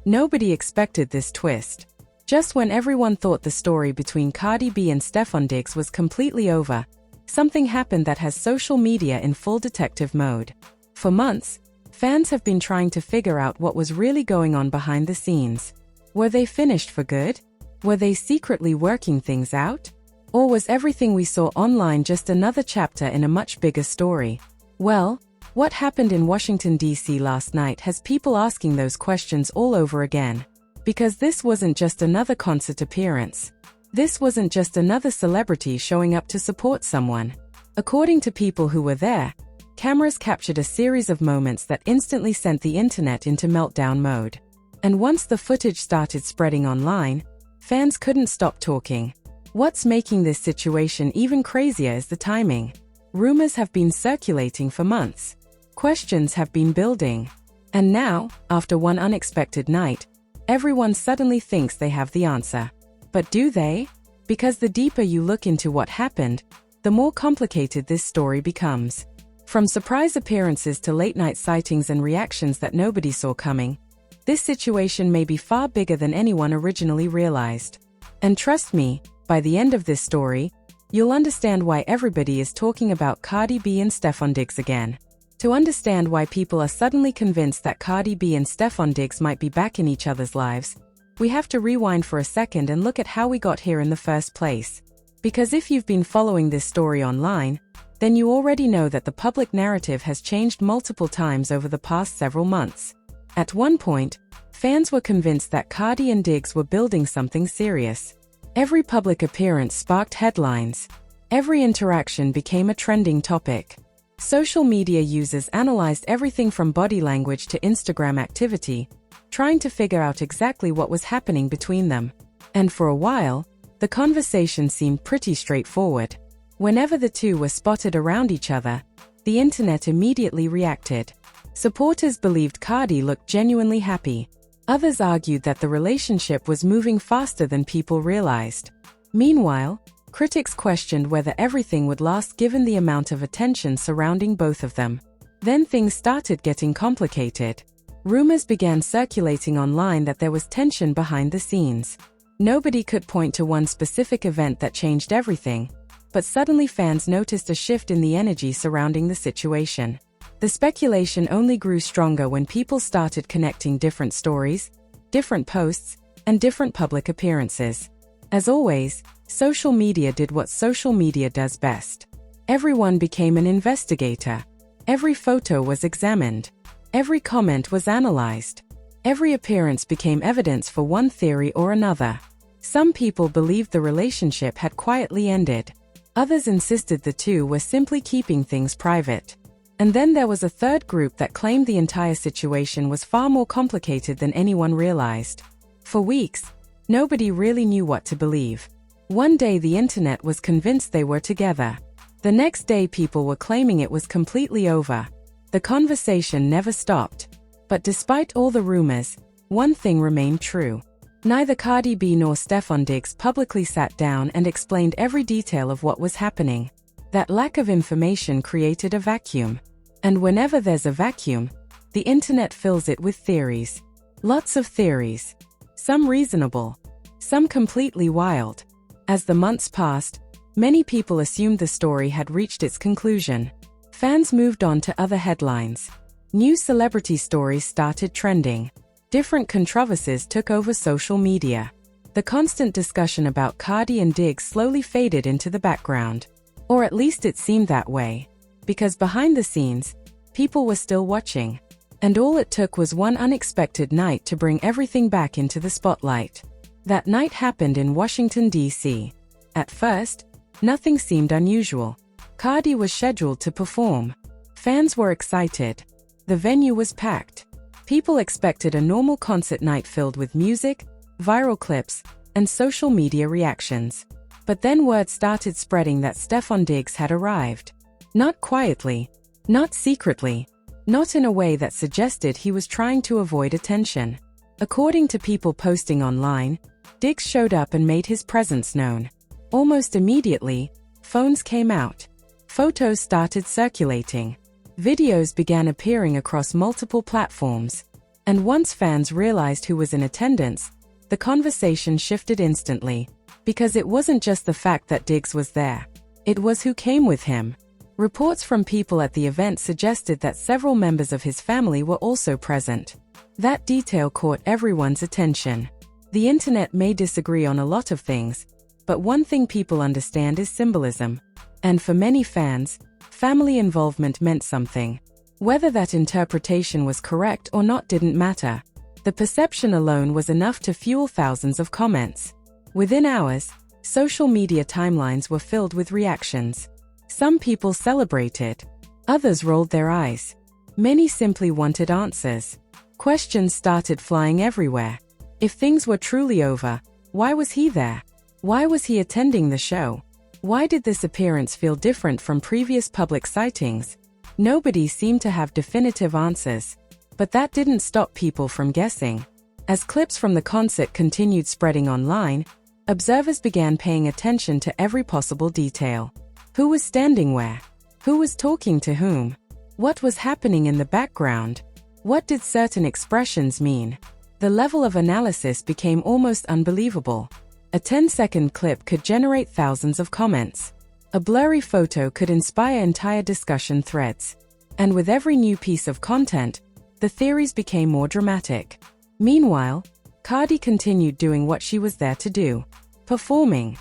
Nobody expected this twist. Just when everyone thought the story between Cardi B and Stefon Diggs was completely over, something happened that has social media in full detective mode. For months, fans have been trying to figure out what was really going on behind the scenes. Were they finished for good? Were they secretly working things out? Or was everything we saw online just another chapter in a much bigger story? Well, what happened in Washington, D.C. last night has people asking those questions all over again. Because this wasn't just another concert appearance. This wasn't just another celebrity showing up to support someone. According to people who were there, cameras captured a series of moments that instantly sent the internet into meltdown mode. And once the footage started spreading online, fans couldn't stop talking. What's making this situation even crazier is the timing. Rumors have been circulating for months. Questions have been building. And now, after one unexpected night, everyone suddenly thinks they have the answer. But do they? Because the deeper you look into what happened, the more complicated this story becomes. From surprise appearances to late-night sightings and reactions that nobody saw coming, this situation may be far bigger than anyone originally realized. And trust me, by the end of this story, you'll understand why everybody is talking about Cardi B and Stefon Diggs again. To understand why people are suddenly convinced that Cardi B and Stefon Diggs might be back in each other's lives, we have to rewind for a second and look at how we got here in the first place. Because if you've been following this story online, then you already know that the public narrative has changed multiple times over the past several months. At one point, fans were convinced that Cardi and Diggs were building something serious. Every public appearance sparked headlines. Every interaction became a trending topic. Social media users analyzed everything from body language to Instagram activity, trying to figure out exactly what was happening between them. And for a while, the conversation seemed pretty straightforward. Whenever the two were spotted around each other, the internet immediately reacted. Supporters believed Cardi looked genuinely happy. Others argued that the relationship was moving faster than people realized. Meanwhile, critics questioned whether everything would last given the amount of attention surrounding both of them. Then things started getting complicated. Rumors began circulating online that there was tension behind the scenes. Nobody could point to one specific event that changed everything, but suddenly fans noticed a shift in the energy surrounding the situation. The speculation only grew stronger when people started connecting different stories, different posts, and different public appearances. As always, social media did what social media does best. Everyone became an investigator. Every photo was examined. Every comment was analyzed. Every appearance became evidence for one theory or another. Some people believed the relationship had quietly ended. Others insisted the two were simply keeping things private. And then there was a third group that claimed the entire situation was far more complicated than anyone realized. For weeks, nobody really knew what to believe. One day the internet was convinced they were together. The next day people were claiming it was completely over. The conversation never stopped. But despite all the rumors, one thing remained true. Neither Cardi B nor Stefon Diggs publicly sat down and explained every detail of what was happening. That lack of information created a vacuum. And whenever there's a vacuum, the internet fills it with theories. Lots of theories. Some reasonable. Some completely wild. As the months passed, many people assumed the story had reached its conclusion. Fans moved on to other headlines. New celebrity stories started trending. Different controversies took over social media. The constant discussion about Cardi and Diggs slowly faded into the background. Or at least it seemed that way. Because behind the scenes, people were still watching. And all it took was one unexpected night to bring everything back into the spotlight. That night happened in Washington, D.C. At first, nothing seemed unusual. Cardi was scheduled to perform. Fans were excited. The venue was packed. People expected a normal concert night filled with music, viral clips, and social media reactions. But then word started spreading that Stefon Diggs had arrived. Not quietly, not secretly, not in a way that suggested he was trying to avoid attention. According to people posting online, Diggs showed up and made his presence known. Almost immediately, phones came out. Photos started circulating. Videos began appearing across multiple platforms. And once fans realized who was in attendance, the conversation shifted instantly. Because it wasn't just the fact that Diggs was there. It was who came with him. Reports from people at the event suggested that several members of his family were also present. That detail caught everyone's attention. The internet may disagree on a lot of things, but one thing people understand is symbolism. And for many fans, family involvement meant something. Whether that interpretation was correct or not didn't matter. The perception alone was enough to fuel thousands of comments. Within hours, social media timelines were filled with reactions. Some people celebrated. Others rolled their eyes. Many simply wanted answers. Questions started flying everywhere. If things were truly over, why was he there? Why was he attending the show? Why did this appearance feel different from previous public sightings? Nobody seemed to have definitive answers. But that didn't stop people from guessing. As clips from the concert continued spreading online, observers began paying attention to every possible detail. Who was standing where? Who was talking to whom? What was happening in the background? What did certain expressions mean? The level of analysis became almost unbelievable. A 10-second clip could generate thousands of comments. A blurry photo could inspire entire discussion threads. And with every new piece of content, the theories became more dramatic. Meanwhile, Cardi continued doing what she was there to do. Performing.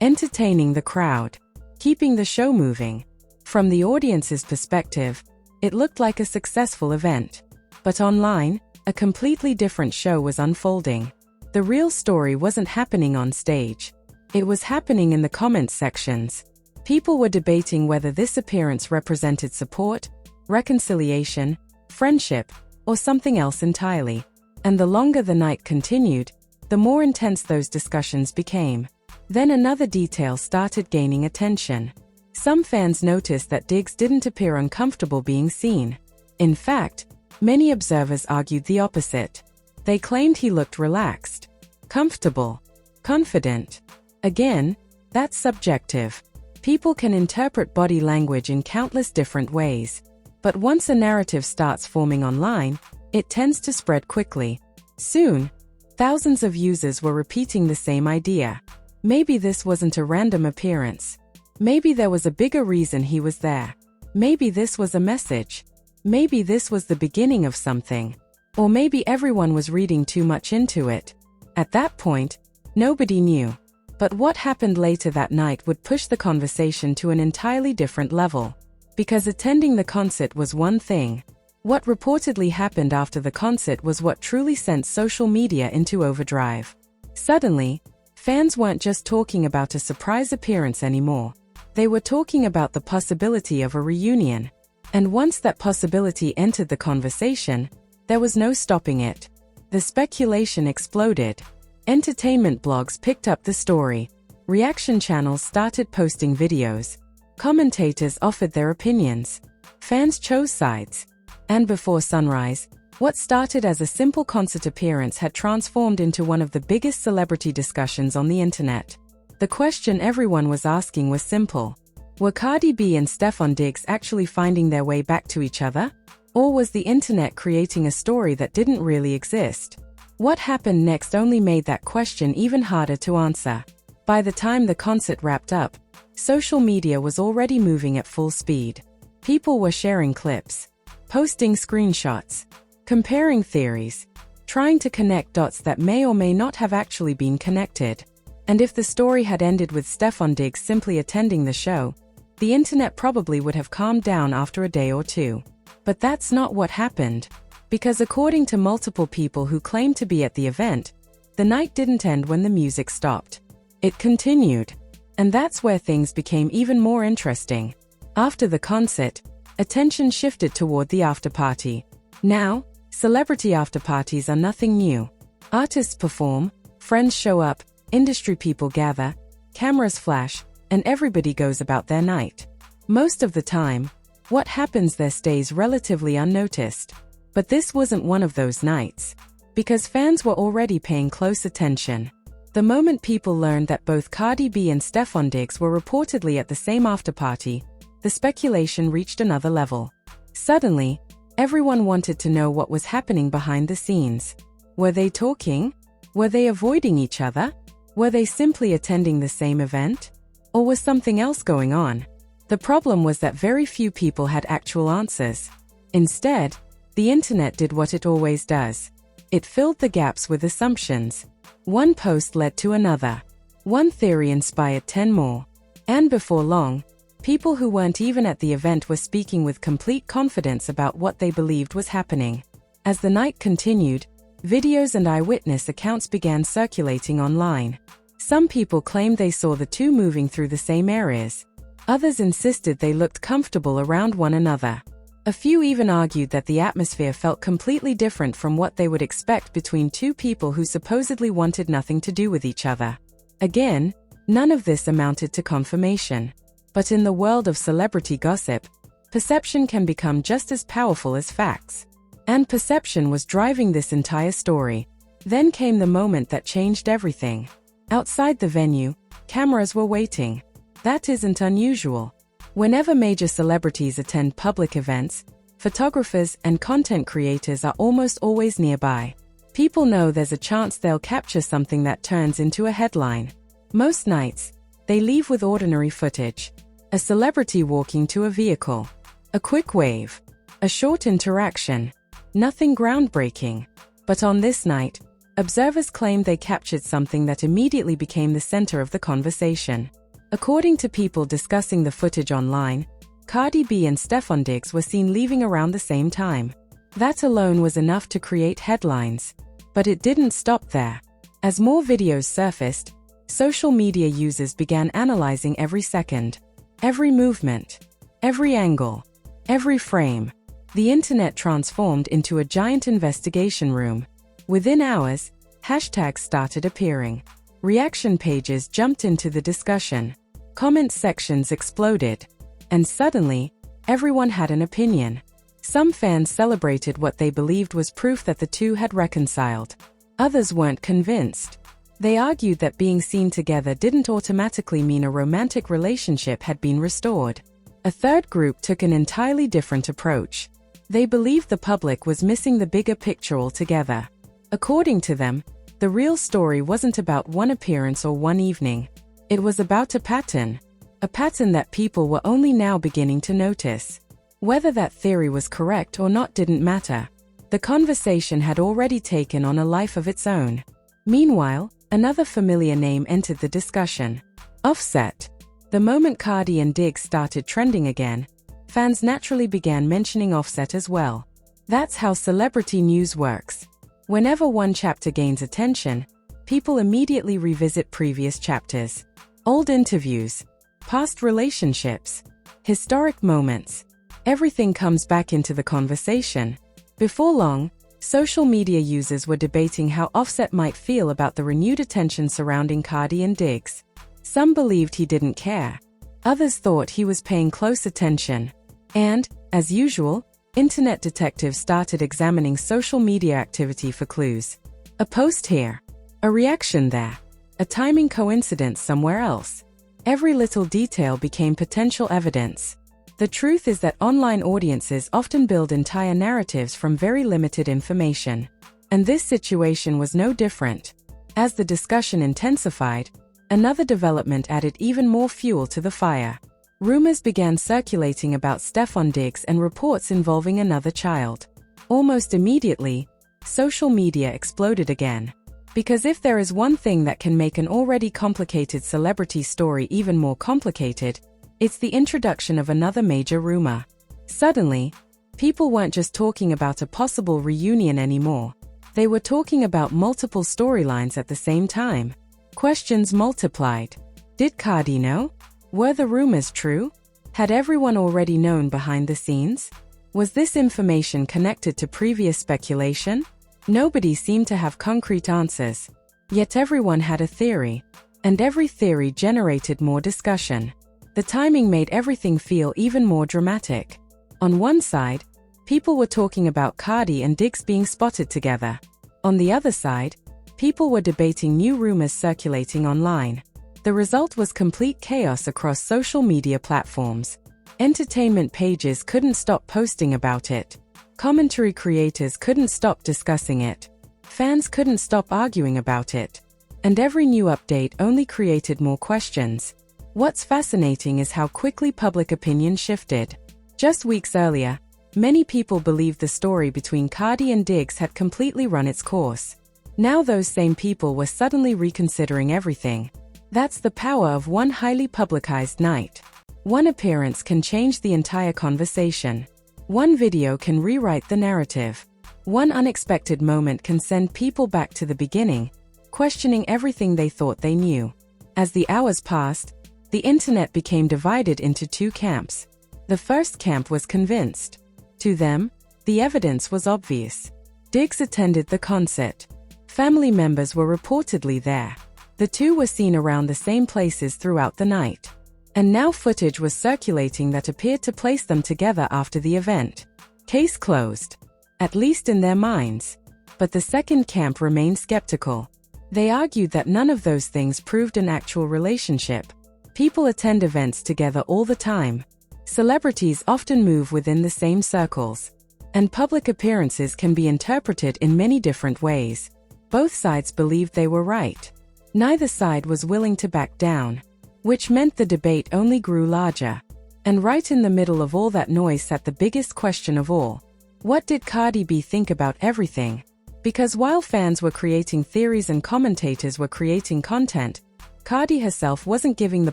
Entertaining the crowd. Keeping the show moving. From the audience's perspective, it looked like a successful event. But online, a completely different show was unfolding. The real story wasn't happening on stage. It was happening in the comments sections. People were debating whether this appearance represented support, reconciliation, friendship, or something else entirely. And the longer the night continued, the more intense those discussions became. Then another detail started gaining attention. Some fans noticed that Diggs didn't appear uncomfortable being seen. In fact, many observers argued the opposite. They claimed he looked relaxed, comfortable, confident. Again, that's subjective. People can interpret body language in countless different ways. But once a narrative starts forming online, it tends to spread quickly. Soon, thousands of users were repeating the same idea. Maybe this wasn't a random appearance. Maybe there was a bigger reason he was there. Maybe this was a message. Maybe this was the beginning of something. Or maybe everyone was reading too much into it. At that point, nobody knew. But what happened later that night would push the conversation to an entirely different level. Because attending the concert was one thing. What reportedly happened after the concert was what truly sent social media into overdrive. Suddenly, fans weren't just talking about a surprise appearance anymore. They were talking about the possibility of a reunion. And once that possibility entered the conversation, there was no stopping it. The speculation exploded. Entertainment blogs picked up the story. Reaction channels started posting videos. Commentators offered their opinions. Fans chose sides. And before sunrise, what started as a simple concert appearance had transformed into one of the biggest celebrity discussions on the internet. The question everyone was asking was simple. Were Cardi B and Stefon Diggs actually finding their way back to each other? Or was the internet creating a story that didn't really exist? What happened next only made that question even harder to answer. By the time the concert wrapped up, social media was already moving at full speed. People were sharing clips, posting screenshots, comparing theories, trying to connect dots that may or may not have actually been connected. And if the story had ended with Stefon Diggs simply attending the show, the internet probably would have calmed down after a day or two. But that's not what happened. Because according to multiple people who claimed to be at the event, the night didn't end when the music stopped. It continued. And that's where things became even more interesting. After the concert, attention shifted toward the afterparty. Now, celebrity afterparties are nothing new. Artists perform, friends show up, industry people gather, cameras flash, and everybody goes about their night. Most of the time, what happens there stays relatively unnoticed. But this wasn't one of those nights. Because fans were already paying close attention. The moment people learned that both Cardi B and Stefon Diggs were reportedly at the same afterparty, the speculation reached another level. Suddenly, Everyone wanted to know what was happening behind the scenes. Were they talking? Were they avoiding each other? Were they simply attending the same event? Or was something else going on? The problem was that very few people had actual answers. Instead, the internet did what it always does. It filled the gaps with assumptions. One post led to another. One theory inspired 10 more. And before long, people who weren't even at the event were speaking with complete confidence about what they believed was happening. As the night continued, videos and eyewitness accounts began circulating online. Some people claimed they saw the two moving through the same areas. Others insisted they looked comfortable around one another. A few even argued that the atmosphere felt completely different from what they would expect between two people who supposedly wanted nothing to do with each other. Again, none of this amounted to confirmation. But in the world of celebrity gossip, perception can become just as powerful as facts. And perception was driving this entire story. Then came the moment that changed everything. Outside the venue, cameras were waiting. That isn't unusual. Whenever major celebrities attend public events, photographers and content creators are almost always nearby. People know there's a chance they'll capture something that turns into a headline. Most nights, they leave with ordinary footage. A celebrity walking to a vehicle. A quick wave. A short interaction. Nothing groundbreaking. But on this night, observers claimed they captured something that immediately became the center of the conversation. According to people discussing the footage online, Cardi B and Stefon were seen leaving around the same time. That alone was enough to create headlines. But it didn't stop there. As more videos surfaced, social media users began analyzing every second, every movement, every angle, every frame. The internet transformed into a giant investigation room. Within hours, hashtags started appearing. Reaction pages jumped into the discussion. Comment sections exploded. And suddenly, everyone had an opinion. Some fans celebrated what they believed was proof that the two had reconciled. Others weren't convinced. They argued that being seen together didn't automatically mean a romantic relationship had been restored. A third group took an entirely different approach. They believed the public was missing the bigger picture altogether. According to them, the real story wasn't about one appearance or one evening. It was about a pattern that people were only now beginning to notice. Whether that theory was correct or not didn't matter. The conversation had already taken on a life of its own. Meanwhile, another familiar name entered the discussion. Offset. The moment Cardi and Diggs started trending again, fans naturally began mentioning Offset as well. That's how celebrity news works. Whenever one chapter gains attention, people immediately revisit previous chapters. Old interviews, past relationships, historic moments. Everything comes back into the conversation. Before long, social media users were debating how Offset might feel about the renewed attention surrounding Cardi and Diggs. Some believed he didn't care. Others thought he was paying close attention. And, as usual, internet detectives started examining social media activity for clues. A post here. A reaction there. A timing coincidence somewhere else. Every little detail became potential evidence. The truth is that online audiences often build entire narratives from very limited information. And this situation was no different. As the discussion intensified, another development added even more fuel to the fire. Rumors began circulating about Stefon and reports involving another child. Almost immediately, social media exploded again. Because if there is one thing that can make an already complicated celebrity story even more complicated, it's the introduction of another major rumor. Suddenly, people weren't just talking about a possible reunion anymore. They were talking about multiple storylines at the same time. Questions multiplied. Did Cardi know? Were the rumors true? Had everyone already known behind the scenes? Was this information connected to previous speculation? Nobody seemed to have concrete answers. Yet everyone had a theory. And every theory generated more discussion. The timing made everything feel even more dramatic. On one side, people were talking about Cardi and Diggs being spotted together. On the other side, people were debating new rumors circulating online. The result was complete chaos across social media platforms. Entertainment pages couldn't stop posting about it. Commentary creators couldn't stop discussing it. Fans couldn't stop arguing about it. And every new update only created more questions. What's fascinating is how quickly public opinion shifted. Just weeks earlier, many people believed the story between Cardi and Diggs had completely run its course. Now those same people were suddenly reconsidering everything. That's the power of one highly publicized night. One appearance can change the entire conversation. One video can rewrite the narrative. One unexpected moment can send people back to the beginning, questioning everything they thought they knew. As the hours passed, the internet became divided into two camps. The first camp was convinced. To them, the evidence was obvious. Diggs attended the concert. Family members were reportedly there. The two were seen around the same places throughout the night. And now footage was circulating that appeared to place them together after the event. Case closed. At least in their minds. But the second camp remained skeptical. They argued that none of those things proved an actual relationship. People attend events together all the time. Celebrities often move within the same circles. And public appearances can be interpreted in many different ways. Both sides believed they were right. Neither side was willing to back down. Which meant the debate only grew larger. And right in the middle of all that noise sat the biggest question of all. What did Cardi B think about everything? Because while fans were creating theories and commentators were creating content, Cardi herself wasn't giving the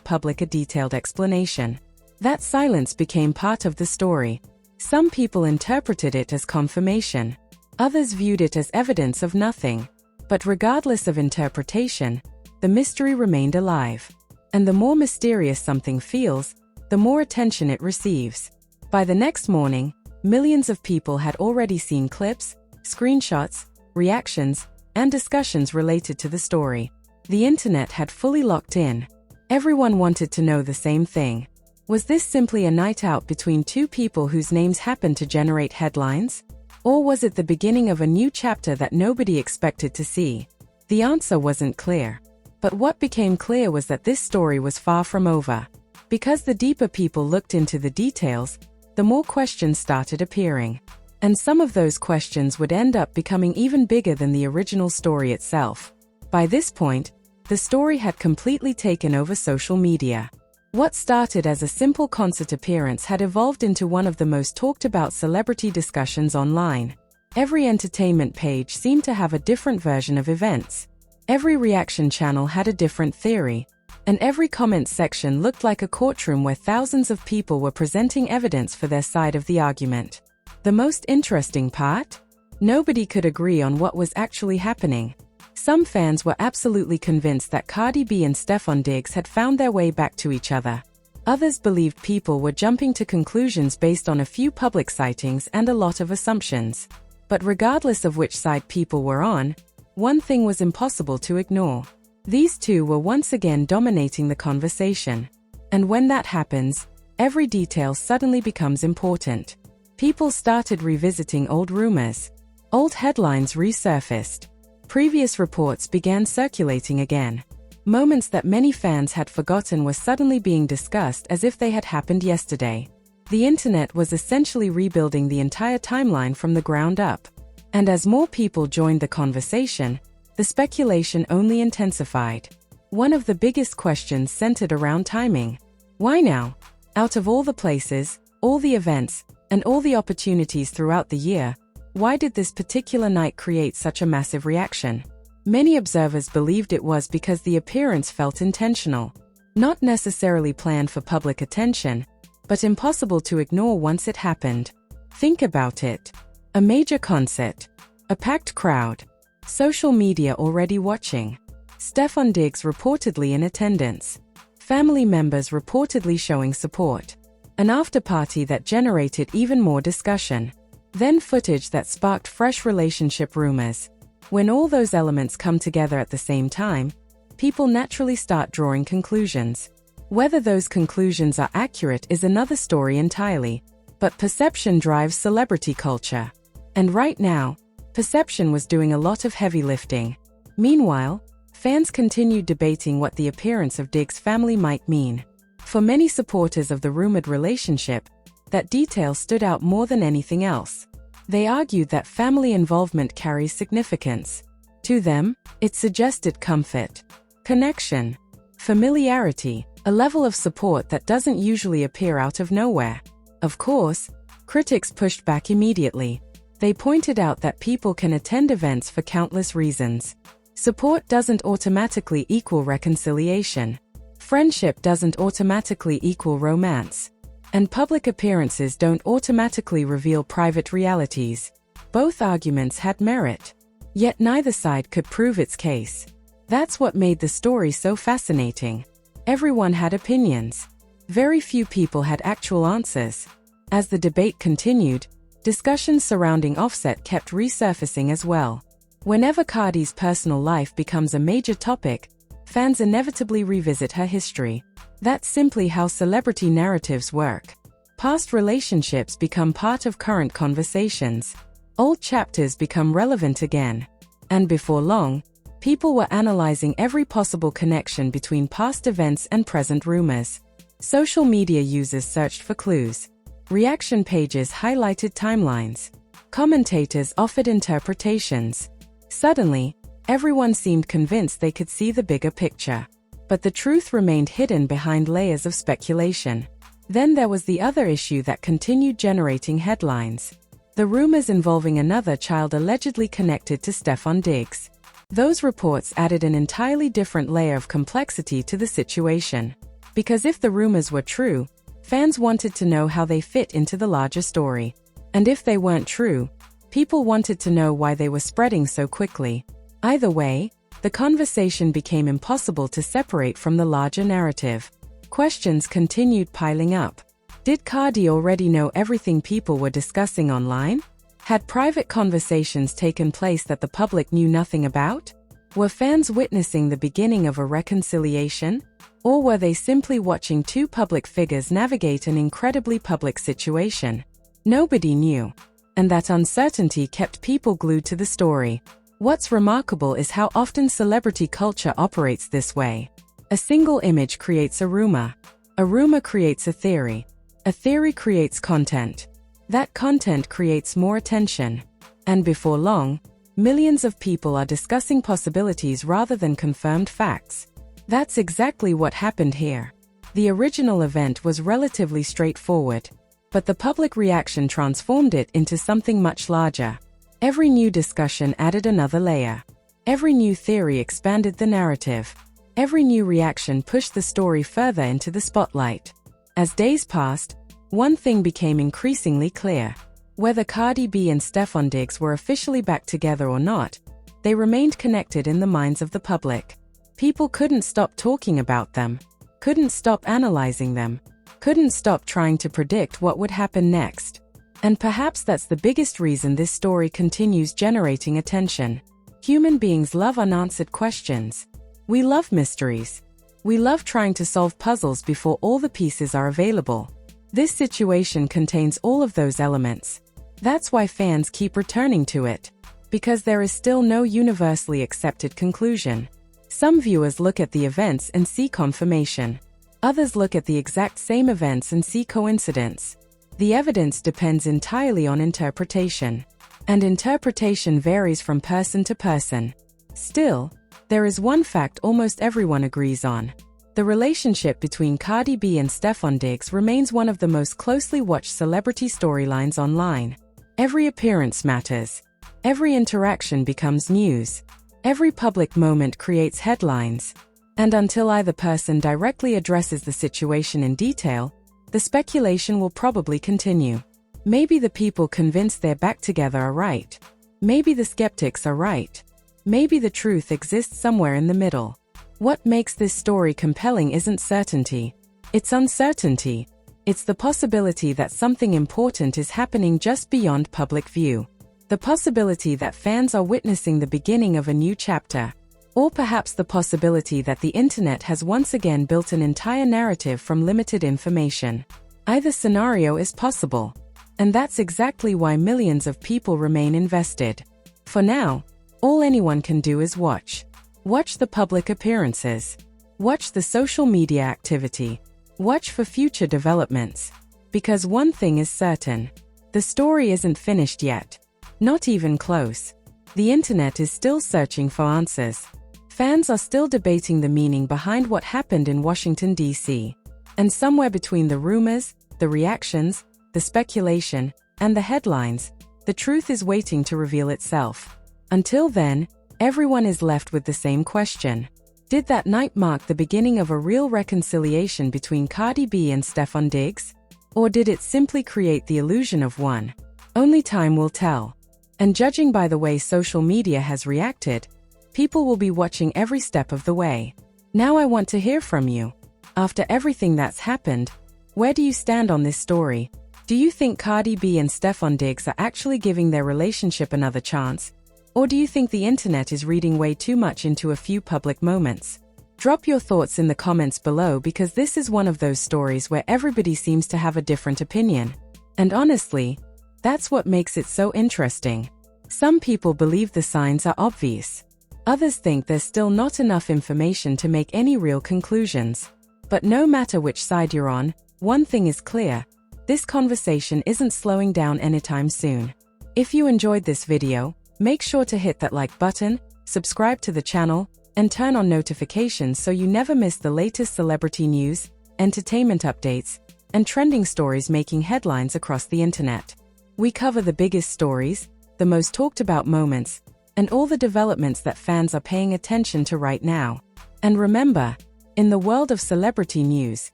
public a detailed explanation. That silence became part of the story. Some people interpreted it as confirmation. Others viewed it as evidence of nothing. But regardless of interpretation, the mystery remained alive. And the more mysterious something feels, the more attention it receives. By the next morning, millions of people had already seen clips, screenshots, reactions, and discussions related to the story. The internet had fully locked in. Everyone wanted to know the same thing. Was this simply a night out between two people whose names happened to generate headlines? Or was it the beginning of a new chapter that nobody expected to see? The answer wasn't clear. But what became clear was that this story was far from over. Because the deeper people looked into the details, the more questions started appearing. And some of those questions would end up becoming even bigger than the original story itself. By this point, the story had completely taken over social media. What started as a simple concert appearance had evolved into one of the most talked about celebrity discussions online. Every entertainment page seemed to have a different version of events. Every reaction channel had a different theory. And every comment section looked like a courtroom where thousands of people were presenting evidence for their side of the argument. The most interesting part? Nobody could agree on what was actually happening. Some fans were absolutely convinced that Cardi B and Stefon Diggs had found their way back to each other. Others believed people were jumping to conclusions based on a few public sightings and a lot of assumptions. But regardless of which side people were on, one thing was impossible to ignore. These two were once again dominating the conversation. And when that happens, every detail suddenly becomes important. People started revisiting old rumors. Old headlines resurfaced. Previous reports began circulating again. Moments that many fans had forgotten were suddenly being discussed as if they had happened yesterday. The internet was essentially rebuilding the entire timeline from the ground up. And as more people joined the conversation, the speculation only intensified. One of the biggest questions centered around timing. Why now? Out of all the places, all the events, and all the opportunities throughout the year, why did this particular night create such a massive reaction? Many observers believed it was because the appearance felt intentional. Not necessarily planned for public attention, but impossible to ignore once it happened. Think about it. A major concert. A packed crowd. Social media already watching. Stefon Diggs reportedly in attendance. Family members reportedly showing support. An after-party that generated even more discussion. Then footage that sparked fresh relationship rumors. When all those elements come together at the same time, people naturally start drawing conclusions. Whether those conclusions are accurate is another story entirely, but perception drives celebrity culture. And right now, perception was doing a lot of heavy lifting. Meanwhile, fans continued debating what the appearance of Diggs' family might mean. For many supporters of the rumored relationship, that detail stood out more than anything else. They argued that family involvement carries significance. To them, it suggested comfort, connection, familiarity, a level of support that doesn't usually appear out of nowhere. Of course, critics pushed back immediately. They pointed out that people can attend events for countless reasons. Support doesn't automatically equal reconciliation. Friendship doesn't automatically equal romance. And public appearances don't automatically reveal private realities. Both arguments had merit. Yet neither side could prove its case. That's what made the story so fascinating. Everyone had opinions. Very few people had actual answers. As the debate continued, discussions surrounding Offset kept resurfacing as well. Whenever Cardi's personal life becomes a major topic, fans inevitably revisit her history. That's simply how celebrity narratives work. Past relationships become part of current conversations. Old chapters become relevant again. And before long, people were analyzing every possible connection between past events and present rumors. Social media users searched for clues. Reaction pages highlighted timelines. Commentators offered interpretations. Suddenly, everyone seemed convinced they could see the bigger picture. But the truth remained hidden behind layers of speculation. Then there was the other issue that continued generating headlines. The rumors involving another child allegedly connected to Stefon Diggs. Those reports added an entirely different layer of complexity to the situation. Because if the rumors were true, fans wanted to know how they fit into the larger story. And if they weren't true, people wanted to know why they were spreading so quickly. Either way, the conversation became impossible to separate from the larger narrative. Questions continued piling up. Did Cardi already know everything people were discussing online? Had private conversations taken place that the public knew nothing about? Were fans witnessing the beginning of a reconciliation? Or were they simply watching two public figures navigate an incredibly public situation? Nobody knew. And that uncertainty kept people glued to the story. What's remarkable is how often celebrity culture operates this way. A single image creates a rumor. A rumor creates a theory. A theory creates content. That content creates more attention. And before long, millions of people are discussing possibilities rather than confirmed facts. That's exactly what happened here. The original event was relatively straightforward, but the public reaction transformed it into something much larger. Every new discussion added another layer. Every new theory expanded the narrative. Every new reaction pushed the story further into the spotlight. As days passed, one thing became increasingly clear. Whether Cardi B and Stefon Diggs were officially back together or not, they remained connected in the minds of the public. People couldn't stop talking about them, couldn't stop analyzing them, couldn't stop trying to predict what would happen next. And perhaps that's the biggest reason this story continues generating attention. Human beings love unanswered questions. We love mysteries. We love trying to solve puzzles before all the pieces are available. This situation contains all of those elements. That's why fans keep returning to it. Because there is still no universally accepted conclusion. Some viewers look at the events and see confirmation. Others look at the exact same events and see coincidence. The evidence depends entirely on interpretation. And interpretation varies from person to person. Still, there is one fact almost everyone agrees on. The relationship between Cardi B and Stefon Diggs remains one of the most closely watched celebrity storylines online. Every appearance matters. Every interaction becomes news. Every public moment creates headlines. And until either person directly addresses the situation in detail, the speculation will probably continue. Maybe the people convinced they're back together are right. Maybe the skeptics are right. Maybe the truth exists somewhere in the middle. What makes this story compelling isn't certainty. It's uncertainty. It's the possibility that something important is happening just beyond public view. The possibility that fans are witnessing the beginning of a new chapter. Or perhaps the possibility that the internet has once again built an entire narrative from limited information. Either scenario is possible. And that's exactly why millions of people remain invested. For now, all anyone can do is watch. Watch the public appearances. Watch the social media activity. Watch for future developments. Because one thing is certain. The story isn't finished yet. Not even close. The internet is still searching for answers. Fans are still debating the meaning behind what happened in Washington, D.C. And somewhere between the rumors, the reactions, the speculation, and the headlines, the truth is waiting to reveal itself. Until then, everyone is left with the same question. Did that night mark the beginning of a real reconciliation between Cardi B and Stefon Diggs? Or did it simply create the illusion of one? Only time will tell. And judging by the way social media has reacted, people will be watching every step of the way. Now I want to hear from you. After everything that's happened, where do you stand on this story? Do you think Cardi B and Stefon Diggs are actually giving their relationship another chance? Or do you think the internet is reading way too much into a few public moments? Drop your thoughts in the comments below because this is one of those stories where everybody seems to have a different opinion. And honestly, that's what makes it so interesting. Some people believe the signs are obvious. Others think there's still not enough information to make any real conclusions. But no matter which side you're on, one thing is clear. This conversation isn't slowing down anytime soon. If you enjoyed this video, make sure to hit that like button, subscribe to the channel, and turn on notifications so you never miss the latest celebrity news, entertainment updates, and trending stories making headlines across the internet. We cover the biggest stories, the most talked about moments, and all the developments that fans are paying attention to right now. And remember, in the world of celebrity news,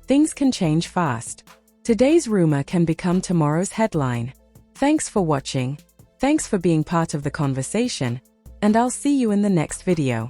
things can change fast. Today's rumor can become tomorrow's headline. Thanks for watching. Thanks for being part of the conversation, and I'll see you in the next video.